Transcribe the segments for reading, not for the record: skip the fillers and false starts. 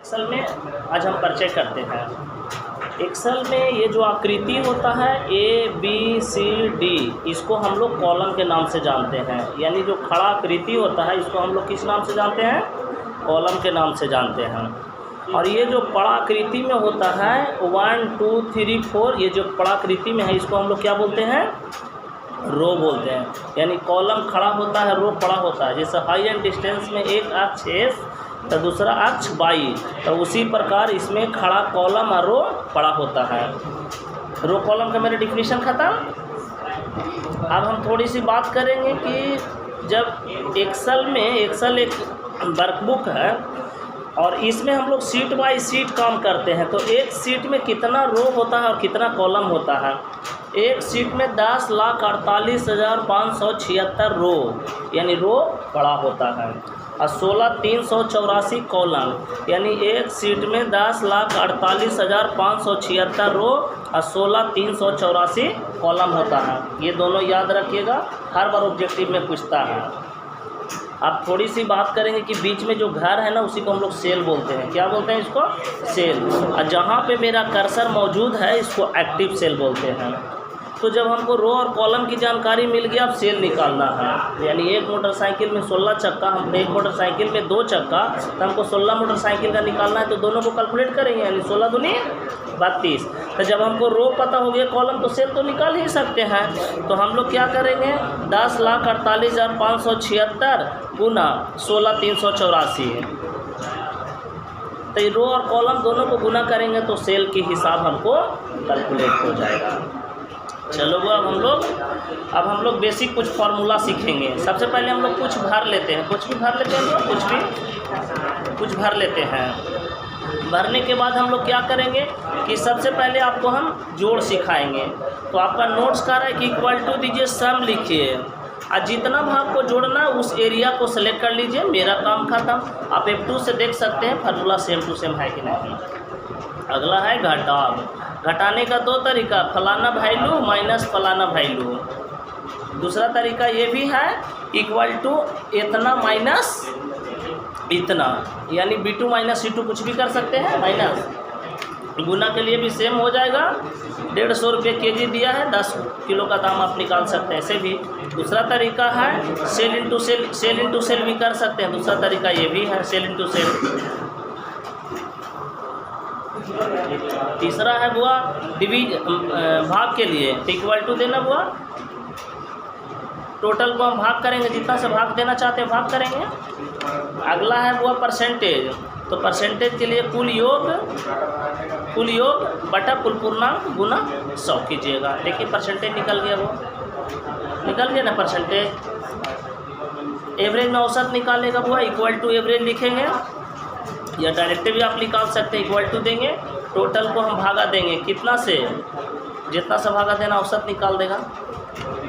Excel में आज हम परिचय करते हैं। एक्सेल में ये जो आकृति होता है ABCD, इसको हम लोग कॉलम के नाम से जानते हैं। यानी जो खड़ा आकृति होता है इसको हम लोग किस नाम से जानते हैं? कॉलम के नाम से जानते हैं। और ये जो पड़ा आकृति में होता है 1 2 3 4, ये जो पड़ा आकृति में है इसको हम लोग क्या बोलते हैं? रो बोलते हैं। यानी कॉलम खड़ा होता है, रो पड़ा होता है। जैसे हाई एंड डिस्टेंस में एक अक्ष एक्स तो दूसरा अक्ष वाई, तो उसी प्रकार इसमें खड़ा कॉलम और रो पड़ा होता है। रो कॉलम का मेरा डिफिनीशन ख़त्म। अब हम थोड़ी सी बात करेंगे कि जब एक्सेल एक वर्कबुक है और इसमें हम लोग सीट बाय सीट काम करते हैं, तो एक सीट में कितना रो होता है और कितना कॉलम होता है। एक सीट में 10,48,576 रो यानी रो पड़ा होता है और 16,384 कॉलम, यानी एक सीट में 10,48,576 रो और 16,384 कॉलम होता है। ये दोनों याद रखिएगा, हर बार ऑब्जेक्टिव में पूछता है। अब थोड़ी सी बात करेंगे कि बीच में जो घर है ना उसी को हम लोग सेल बोलते हैं। क्या बोलते हैं इसको? सेल। और जहाँ पे मेरा कर्सर मौजूद है इसको एक्टिव सेल बोलते हैं। तो जब हमको रो और कॉलम की जानकारी मिल गया, अब सेल निकालना है। यानी एक मोटरसाइकिल में 16 चक्का, हम एक मोटरसाइकिल में 2 चक्का, तो हमको 16 मोटरसाइकिल का निकालना है, तो दोनों को कैलकुलेट करेंगे। यानी 16 दूनी 32। तो जब हमको रो पता हो गया, कॉलम तो सेल तो निकाल ही सकते हैं। तो हम लोग क्या करेंगे? 10,48,576 गुना 16,384। तो रो और कॉलम दोनों को गुना करेंगे तो सेल के हिसाब हमको कैलकुलेट हो जाएगा। चलो अब हम लोग बेसिक कुछ फार्मूला सीखेंगे। सबसे पहले हम लोग कुछ भर लेते हैं, कुछ भर लेते हैं। भरने के बाद हम लोग क्या करेंगे कि सबसे पहले आपको हम जोड़ सिखाएंगे। तो आपका नोट्स का है कि इक्वल टू दीजिए, सम लिखिए और जितना भाग को जोड़ना है उस एरिया को सिलेक्ट कर लीजिए। मेरा काम खत्म। आप F2 से देख सकते हैं फार्मूला सेम टू सेम है कि नहीं। अगला है घटाव। घटाने का 2 तरीका, फलाना वैल्यू माइनस फलाना वैल्यू। दूसरा तरीका ये भी है इक्वल टू इतना माइनस इतना, यानी B2 माइनस C2 कुछ भी कर सकते हैं। माइनस गुना के लिए भी सेम हो जाएगा। 150 रुपये केजी दिया है, 10 किलो का दाम आप निकाल सकते हैं। ऐसे भी दूसरा तरीका है सेल इंटू सेल भी कर सकते हैं। दूसरा तरीका ये भी है सेल इंटू सेल। तीसरा है बुआ भाग के लिए इक्वल टू देना बुआ। टोटल को हम भाग करेंगे, जितना से भाग देना चाहते हैं भाग करेंगे। अगला है बुआ परसेंटेज। तो परसेंटेज के लिए कुल योग बटा कुल पूर्णांक गुना 100 कीजिएगा। देखिए परसेंटेज निकल गया, वो निकल गया ना परसेंटेज। एवरेज में औसत निकालेगा बुआ, इक्वल टू एवरेज लिखेंगे या डायरेक्ट भी आप निकाल सकते हैं। इक्वल टू देंगे, टोटल को हम भागा देंगे कितना से, जितना से भागा देना औसत निकाल देगा।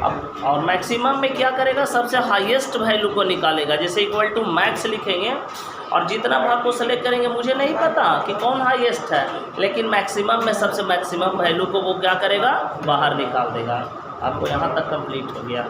अब और मैक्सिमम में क्या करेगा? सबसे हाईएस्ट वैल्यू को निकालेगा। जैसे इक्वल टू मैक्स लिखेंगे और जितना भाग को सेलेक्ट करेंगे, मुझे नहीं पता कि कौन हाईएस्ट है, लेकिन मैक्सिमम में सबसे मैक्सिमम वैल्यू को वो क्या करेगा? बाहर निकाल देगा। आपको यहाँ तक कंप्लीट हो गया।